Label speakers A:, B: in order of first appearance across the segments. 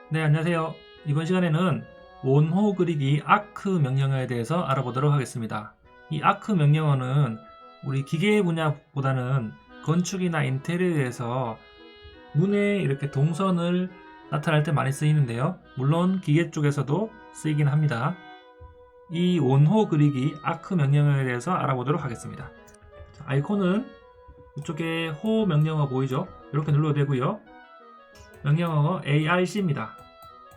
A: 네, 안녕하세요. 이번 시간에는 원호 그리기 아크 명령어에 대해서 알아보도록 하겠습니다. 이 아크 명령어는 우리 기계 분야보다는 건축이나 인테리어에서 문에 이렇게 동선을 나타낼 때 많이 쓰이는데요. 물론 기계 쪽에서도 쓰이긴 합니다. 이 원호 그리기 아크 명령어에 대해서 알아보도록 하겠습니다. 아이콘은 이쪽에 호 명령어 보이죠? 이렇게 눌러도 되고요. 명령어 ARC입니다.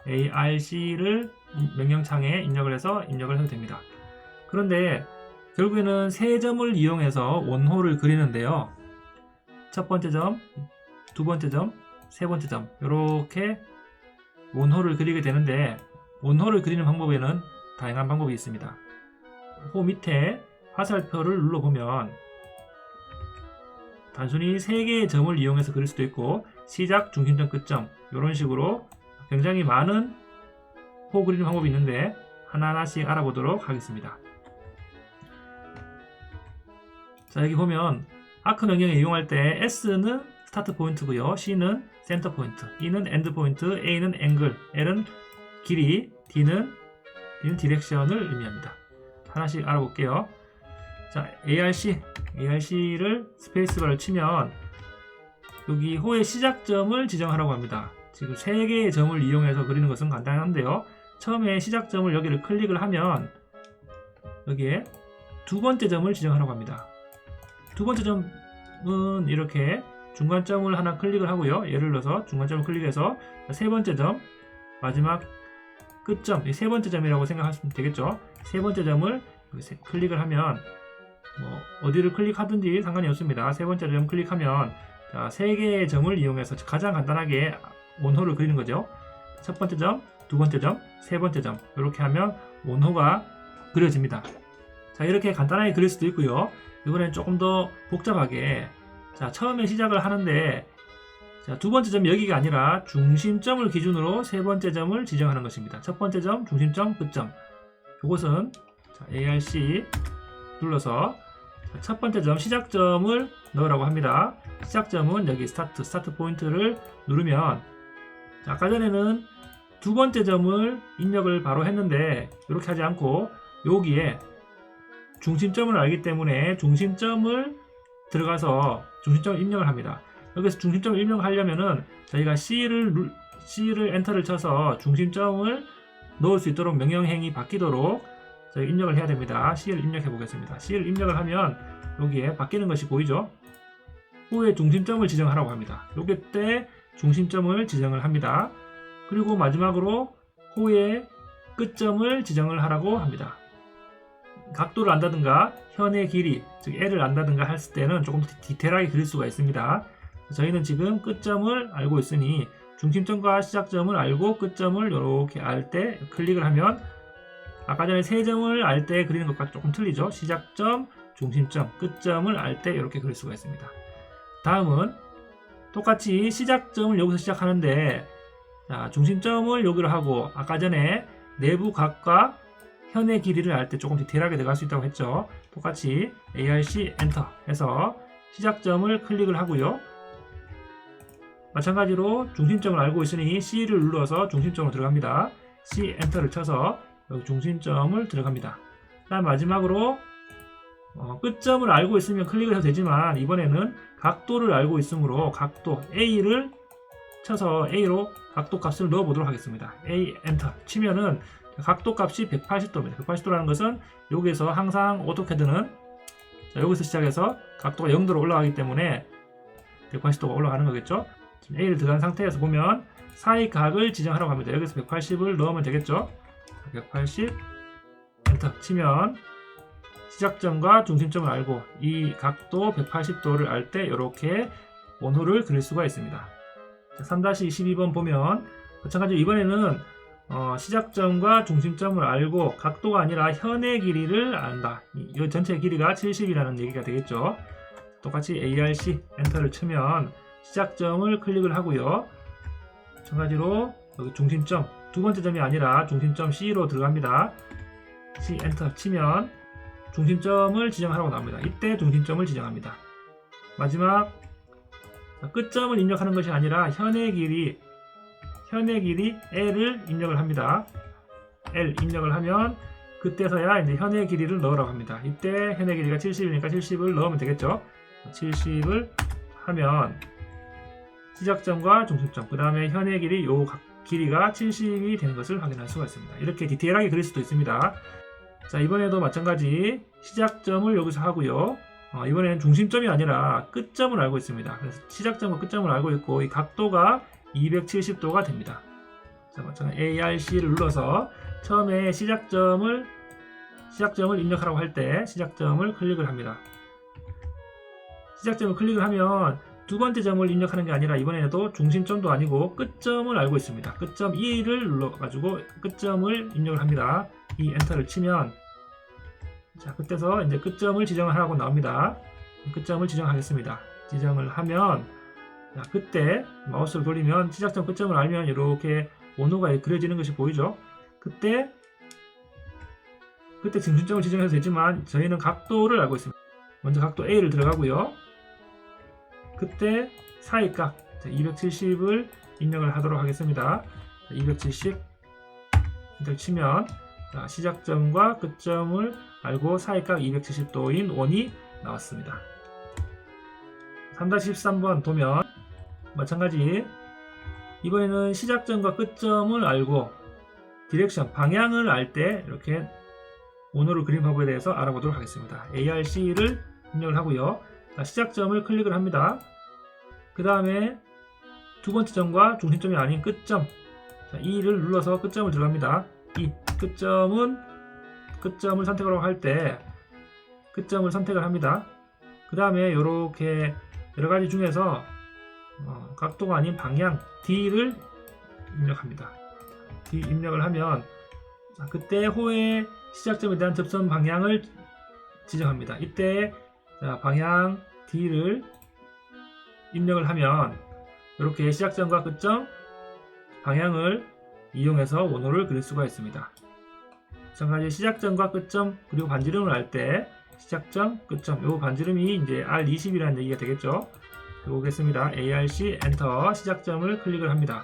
A: ARC를 명령창에 입력을 해서 입력을 해도 됩니다. 그런데 결국에는 세 점을 이용해서 원호를 그리는데요. 첫 번째 점, 두 번째 점, 세 번째 점 이렇게 원호를 그리게 되는데 원호를 그리는 방법에는 다양한 방법이 있습니다. 호 밑에 화살표를 눌러보면 단순히 3개의 점을 이용해서 그릴 수도 있고 시작, 중심점, 끝점 이런 식으로 굉장히 많은 호 그리는 방법이 있는데 하나하나씩 알아보도록 하겠습니다. 자, 여기 보면 아크 명령을 이용할 때 S는 스타트 포인트고요, C는 센터 포인트, E는 엔드 포인트, A는 앵글, L은 길이, D는 디렉션을 의미합니다. 하나씩 알아볼게요. 자, ARC를 스페이스바를 치면 여기 호의 시작점을 지정하라고 합니다. 지금 3개의 점을 이용해서 그리는 것은 간단한데요. 처음에 시작점을 여기를 클릭을 하면 여기에 두 번째 점을 지정하라고 합니다. 두 번째 점은 이렇게 중간점을 하나 클릭을 하고요. 예를 들어서 중간점을 클릭해서 세 번째 점, 마지막 끝점, 이 세 번째 점이라고 생각하시면 되겠죠. 세 번째 점을 클릭을 하면 어디를 클릭하든지 상관이 없습니다. 세 번째 점 클릭하면 자, 3개의 점을 이용해서 가장 간단하게 원호를 그리는 거죠. 첫 번째 점, 두 번째 점, 세 번째 점 이렇게 하면 원호가 그려집니다. 자, 이렇게 간단하게 그릴 수도 있고요. 이번엔 조금 더 복잡하게 자, 처음에 시작을 하는데 자, 두 번째 점이 여기가 아니라 중심점을 기준으로 세 번째 점을 지정하는 것입니다. 첫 번째 점, 중심점, 끝점 이것은 ARC 눌러서 첫 번째 점 시작점을 넣으라고 합니다. 시작점은 여기 스타트 포인트를 누르면 자, 아까 전에는 두 번째 점을 입력을 바로 했는데 이렇게 하지 않고 여기에 중심점을 알기 때문에 중심점을 들어가서 중심점을 입력을 합니다. 여기서 중심점을 입력하려면은 저희가 C를 엔터를 쳐서 중심점을 넣을 수 있도록 명령행이 바뀌도록 저희 입력을 해야 됩니다. C를 입력해 보겠습니다. C를 입력을 하면 여기에 바뀌는 것이 보이죠? 후에 중심점을 지정하라고 합니다. 이때 중심점을 지정을 합니다. 그리고 마지막으로 호의 끝점을 지정을 하라고 합니다. 각도를 안다든가 현의 길이, 즉 L을 안다든가 했을 때는 조금 디테일하게 그릴 수가 있습니다. 저희는 지금 끝점을 알고 있으니 중심점과 시작점을 알고 끝점을 이렇게 알 때 클릭을 하면 아까 전에 세 점을 알 때 그리는 것과 조금 틀리죠. 시작점, 중심점, 끝점을 알 때 이렇게 그릴 수가 있습니다. 다음은 똑같이 시작점을 여기서 시작하는데 자, 중심점을 여기로 하고 아까 전에 내부 각과 현의 길이를 알 때 조금 디테일하게 들어갈 수 있다고 했죠. 똑같이 ARC 엔터 해서 시작점을 클릭을 하고요. 마찬가지로 중심점을 알고 있으니 C를 눌러서 중심점으로 들어갑니다. C 엔터를 쳐서 여기 중심점을 들어갑니다. 다음 마지막으로 끝점을 알고 있으면 클릭을 해도 되지만 이번에는 각도를 알고 있으므로 각도 A를 쳐서 A로 각도 값을 넣어 보도록 하겠습니다. A 엔터 치면은 각도 값이 180도입니다. 180도라는 것은 여기에서 항상 오토캐드는 여기서 시작해서 각도가 0도로 올라가기 때문에 180도가 올라가는 거겠죠. 지금 A를 들어간 상태에서 보면 사이 각을 지정하라고 합니다. 여기서 180을 넣으면 되겠죠. 180 엔터 치면 시작점과 중심점을 알고 이 각도 180도를 알 때 이렇게 원호를 그릴 수가 있습니다. 3-22번 보면 마찬가지로 이번에는 시작점과 중심점을 알고 각도가 아니라 현의 길이를 안다. 이 전체 길이가 70이라는 얘기가 되겠죠. 똑같이 ARC 엔터를 치면 시작점을 클릭을 하고요. 마찬가지로 여기 중심점 두 번째 점이 아니라 중심점 C로 들어갑니다. C 엔터 치면 중심점을 지정하라고 나옵니다. 이때 중심점을 지정합니다. 마지막 끝점을 입력하는 것이 아니라 현의 길이 현의 길이 L을 입력을 합니다. L 입력을 하면 그때서야 이제 현의 길이를 넣으라고 합니다. 이때 현의 길이가 70이니까 70을 넣으면 되겠죠. 70을 하면 시작점과 중심점, 그 다음에 현의 길이 요 길이가 70이 되는 것을 확인할 수가 있습니다. 이렇게 디테일하게 그릴 수도 있습니다. 자, 이번에도 마찬가지 시작점을 여기서 하고요. 이번에는 중심점이 아니라 끝점을 알고 있습니다. 그래서 시작점과 끝점을 알고 있고 이 각도가 270도가 됩니다. 자, 마찬가지 ARC를 눌러서 처음에 시작점을 입력하라고 할 때 시작점을 클릭을 합니다. 시작점을 클릭을 하면 두 번째 점을 입력하는 게 아니라 이번에도 중심점도 아니고 끝점을 알고 있습니다. 끝점 2를 눌러가지고 끝점을 입력을 합니다. 이 엔터를 치면 자, 그때서 이제 끝점을 지정을 하라고 나옵니다. 끝점을 지정하겠습니다. 지정을 하면 자, 그때 마우스를 돌리면 시작점 끝점을 알면 이렇게 원호가 그려지는 것이 보이죠. 그때 중심점을 지정해도 되지만 저희는 각도를 알고 있습니다. 먼저 각도 A를 들어가고요. 그때 사이각 270을 입력을 하도록 하겠습니다. 270 엔터 치면 자, 시작점과 끝점을 알고 사이각 270도인 원이 나왔습니다. 3-13번 보면 마찬가지 이번에는 시작점과 끝점을 알고 디렉션, 방향을 알 때 이렇게 원호를 그린 방법에 대해서 알아보도록 하겠습니다. ARC를 입력을 하고요. 자, 시작점을 클릭을 합니다. 그 다음에 두 번째 점과 중심점이 아닌 끝점, 자, 2를 눌러서 끝점을 들어갑니다. 이 끝점을 선택하라고 할 때 끝점을 선택을 합니다. 그 다음에 이렇게 여러가지 중에서 각도가 아닌 방향 D를 입력합니다. D 입력을 하면 자, 그때 호의 시작점에 대한 접선 방향을 지정합니다. 이때 자, 방향 D를 입력을 하면 이렇게 시작점과 끝점 방향을 이용해서 원호를 그릴 수가 있습니다. 마찬가지 시작점과 끝점 그리고 반지름을 알 때 시작점, 끝점 요 반지름이 이제 R20이라는 얘기가 되겠죠. 보겠습니다. ARC 엔터 시작점을 클릭을 합니다.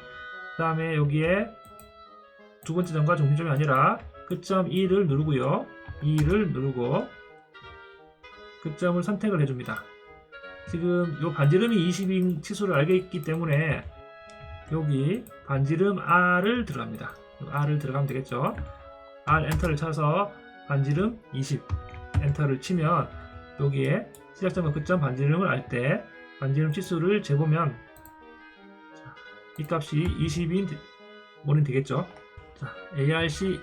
A: 그 다음에 여기에 두 번째 점과 중심점이 아니라 끝점 2를 누르고요. 2를 누르고 끝점을 선택을 해줍니다. 지금 요 반지름이 20인 치수를 알게 있기 때문에 여기 반지름 R을 들어갑니다. R을 들어가면 되겠죠. R 엔터를 쳐서 반지름 20 엔터를 치면 여기에 시작점과 끝점 반지름을 알 때 반지름 치수를 재보면 이 값이 20인 원이 되겠죠. 자, ARC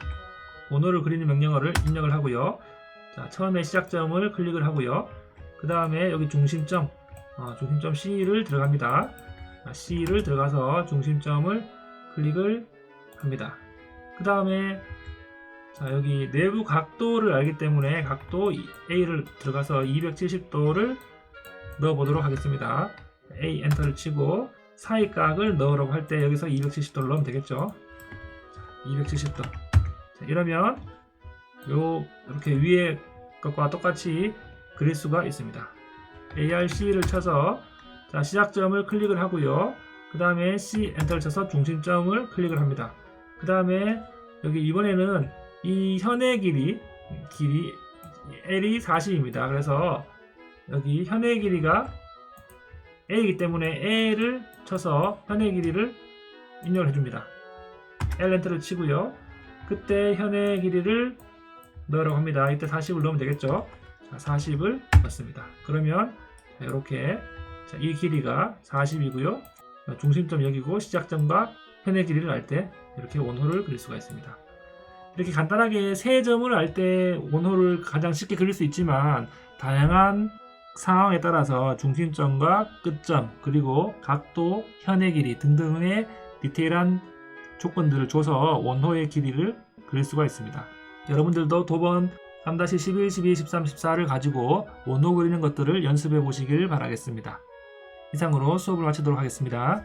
A: 원호를 그리는 명령어를 입력을 하고요. 자, 처음에 시작점을 클릭을 하고요. 그 다음에 여기 중심점 C를 들어갑니다. C를 들어가서 중심점을 클릭을 합니다. 그 다음에 자, 여기 내부 각도를 알기 때문에 각도 A를 들어가서 270도를 넣어 보도록 하겠습니다. A 엔터를 치고 사이각을 넣으라고 할 때 여기서 270도를 넣으면 되겠죠. 270도. 자, 이러면 이렇게 위에 것과 똑같이 그릴 수가 있습니다. ARC를 쳐서 자, 시작점을 클릭을 하고요. 그 다음에 C 엔터를 쳐서 중심점을 클릭을 합니다. 그 다음에 여기 이번에는 이 현의 길이 L이 40입니다. 그래서 여기 현의 길이가 A이기 때문에 L을 쳐서 현의 길이를 입력을 해줍니다. L 엔터를 치고요. 그때 현의 길이를 넣으라고 합니다. 이때 40을 넣으면 되겠죠. 자, 40을 넣습니다. 그러면 이렇게 이 길이가 40이고요. 중심점 여기고 시작점과 현의 길이를 알 때 이렇게 원호를 그릴 수가 있습니다. 이렇게 간단하게 세 점을 알 때 원호를 가장 쉽게 그릴 수 있지만 다양한 상황에 따라서 중심점과 끝점 그리고 각도, 현의 길이 등등의 디테일한 조건들을 줘서 원호의 길이를 그릴 수가 있습니다. 여러분들도 도번 3-11, 12, 13, 14를 가지고 원호 그리는 것들을 연습해 보시길 바라겠습니다. 이상으로 수업을 마치도록 하겠습니다.